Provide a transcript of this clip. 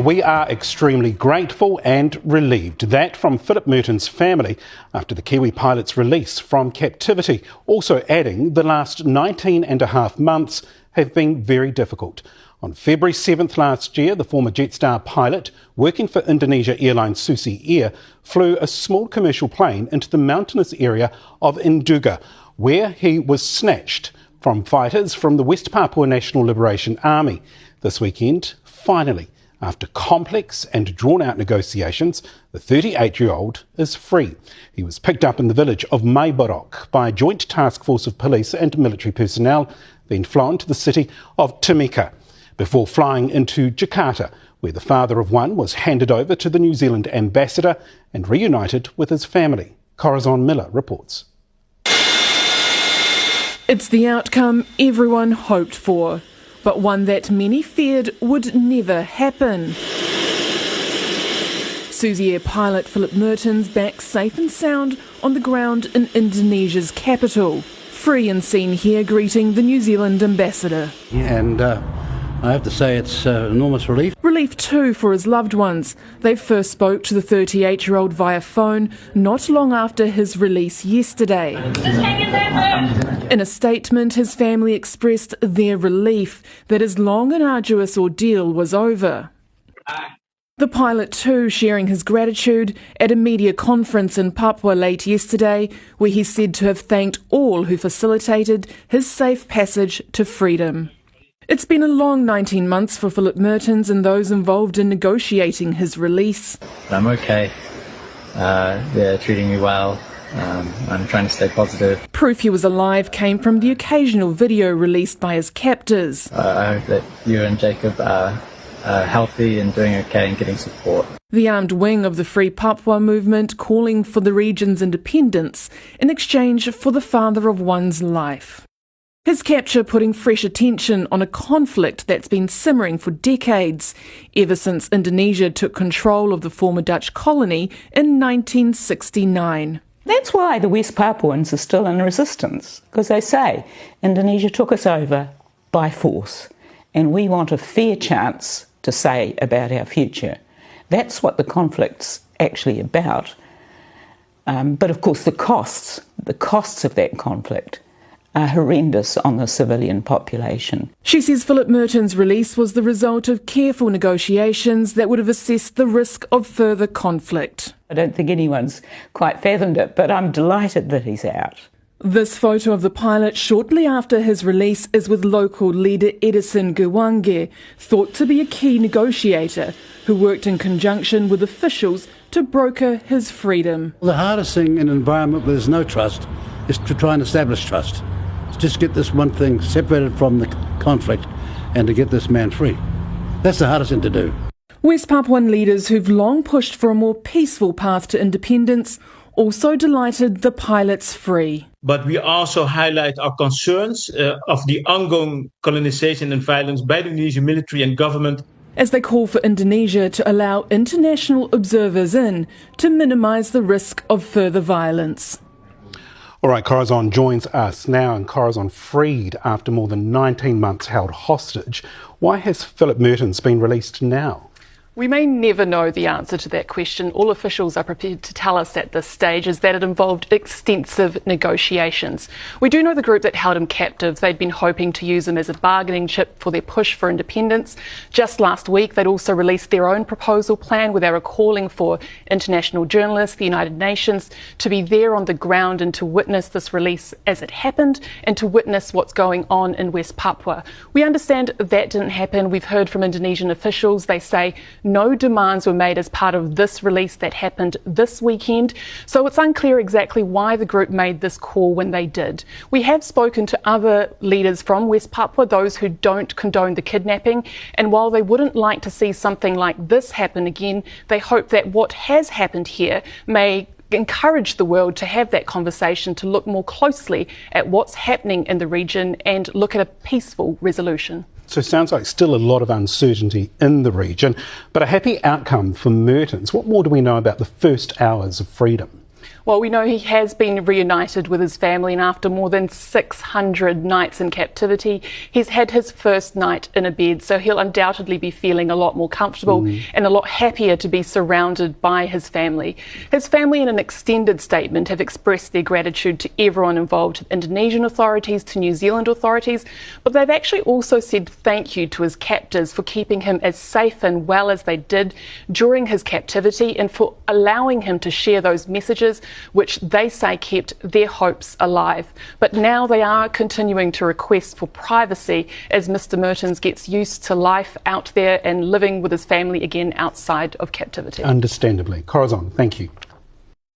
We are extremely grateful and relieved. That from Philip Mertens' family after the Kiwi pilot's release from captivity. Also adding the last 19 and a half months have been very difficult. On February 7th last year, the former Jetstar pilot, working for Indonesia airline Susi Air, flew a small commercial plane into the mountainous area of Nduga, where he was snatched from fighters from the West Papua National Liberation Army. This weekend, finally, after complex and drawn-out negotiations, the 38-year-old is free. He was picked up in the village of Maiborok by a joint task force of police and military personnel, then flown to the city of Timika, before flying into Jakarta, where the father of one was handed over to the New Zealand ambassador and reunited with his family. Corazon Miller reports. It's the outcome everyone hoped for, but one that many feared would never happen. Susi Air pilot Philip Mertens back safe and sound on the ground in Indonesia's capital, free and seen here greeting the New Zealand ambassador. And I have to say it's enormous relief. Relief too for his loved ones. They first spoke to the 38-year-old via phone not long after his release yesterday. In a statement, his family expressed their relief that his long and arduous ordeal was over. The pilot too sharing his gratitude at a media conference in Papua late yesterday, where he said to have thanked all who facilitated his safe passage to freedom. It's been a long 19 months for Philip Mertens and those involved in negotiating his release. I'm okay. They're treating me well. I'm trying to stay positive. Proof he was alive came from the occasional video released by his captors. I hope that you and Jacob are healthy and doing okay and getting support. The armed wing of the Free Papua movement calling for the region's independence in exchange for the father of one's life. His capture putting fresh attention on a conflict that's been simmering for decades, ever since Indonesia took control of the former Dutch colony in 1969. That's why the West Papuans are still in resistance, because they say Indonesia took us over by force, and we want a fair chance to say about our future. That's what the conflict's actually about. But of course the costs of that conflict are horrendous on the civilian population. She says Philip Mertens' release was the result of careful negotiations that would have assessed the risk of further conflict. I don't think anyone's quite fathomed it, but I'm delighted that he's out. This photo of the pilot shortly after his release is with local leader Edison Guwange, thought to be a key negotiator who worked in conjunction with officials to broker his freedom. The hardest thing in an environment where there's no trust is to try and establish trust. Just get this one thing separated from the conflict and to get this man free. That's the hardest thing to do. West Papuan leaders who've long pushed for a more peaceful path to independence also delighted the pilot's free. But we also highlight our concerns of the ongoing colonization and violence by the Indonesian military and government, as they call for Indonesia to allow international observers in to minimise the risk of further violence. All right, Corazon joins us now, and Corazon freed after more than 19 months held hostage. Why has Philip Mertens been released now? We may never know the answer to that question. All officials are prepared to tell us at this stage is that it involved extensive negotiations. We do know the group that held him captive. They'd been hoping to use him as a bargaining chip for their push for independence. Just last week, they'd also released their own proposal plan where they were calling for international journalists, the United Nations, to be there on the ground and to witness this release as it happened and to witness what's going on in West Papua. We understand that didn't happen. We've heard from Indonesian officials. They say no demands were made as part of this release that happened this weekend, so it's unclear exactly why the group made this call when they did. We have spoken to other leaders from West Papua, those who don't condone the kidnapping, and while they wouldn't like to see something like this happen again, they hope that what has happened here may encourage the world to have that conversation, to look more closely at what's happening in the region and look at a peaceful resolution. So it sounds like still a lot of uncertainty in the region, but a happy outcome for Mertens. What more do we know about the first hours of freedom? Well, we know he has been reunited with his family, and after more than 600 nights in captivity, he's had his first night in a bed, so he'll undoubtedly be feeling a lot more comfortable and a lot happier to be surrounded by his family. His family, in an extended statement, have expressed their gratitude to everyone involved, Indonesian authorities, to New Zealand authorities, but they've actually also said thank you to his captors for keeping him as safe and well as they did during his captivity, and for allowing him to share those messages which they say kept their hopes alive. But now they are continuing to request for privacy as Mr. Martens gets used to life out there and living with his family again outside of captivity. Understandably. Corazon, thank you.